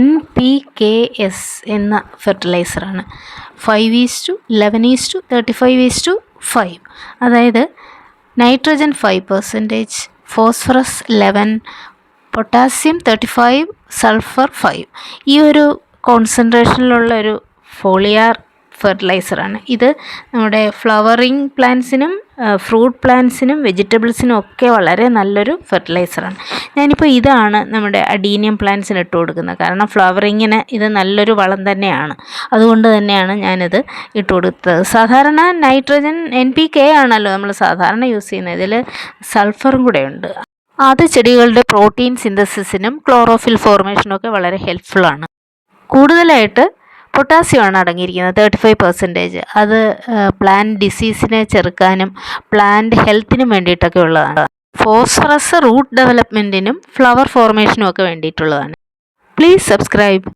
NPKS എന്ന ഫെർട്ടിലൈസറാണ്. 5:11:35:5. അതായത് nitrogen 5%, phosphorus 11, potassium 35, sulphur 5. ഈ ഒരു കോൺസെൻട്രേഷനിലുള്ള ഒരു ഫോളിയാർ ഫെർട്ടിലൈസറാണ്. ഇത് നമ്മുടെ ഫ്ലവറിങ് പ്ലാന്റ്സിനും ഫ്രൂട്ട് പ്ലാന്റ്സിനും വെജിറ്റബിൾസിനും ഒക്കെ വളരെ നല്ലൊരു ഫെർട്ടിലൈസറാണ്. ഞാനിപ്പോൾ ഇതാണ് നമ്മുടെ അഡീനിയം പ്ലാന്റ്സിന് ഇട്ട് കൊടുക്കുന്നത്. കാരണം ഫ്ലവറിങ്ങിന് ഇത് നല്ലൊരു വളം തന്നെയാണ്. അതുകൊണ്ട് തന്നെയാണ് ഞാനിത് ഇട്ട് കൊടുത്തത്. സാധാരണ നൈട്രജൻ NPK ആണല്ലോ നമ്മൾ സാധാരണ യൂസ് ചെയ്യുന്നത്. ഇതിൽ സൾഫറും കൂടെ ഉണ്ട്. അത് ചെടികളുടെ പ്രോട്ടീൻ സിന്തസിസിനും ക്ലോറോഫിൽ ഫോർമേഷനും ഒക്കെ വളരെ ഹെൽപ്ഫുള്ളാണ്. കൂടുതലായിട്ട് പൊട്ടാസ്യമാണ് അടങ്ങിയിരിക്കുന്നത്, 35%. അത് പ്ലാന്റ് ഡിസീസിനെ ചെറുക്കാനും പ്ലാന്റ് ഹെൽത്തിനും വേണ്ടിയിട്ടൊക്കെ ഉള്ളതാണ്. ഫോസ്ഫറസ് റൂട്ട് ഡെവലപ്മെൻറ്റിനും ഫ്ലവർ ഫോർമേഷനും ഒക്കെ വേണ്ടിയിട്ടുള്ളതാണ്. Please subscribe.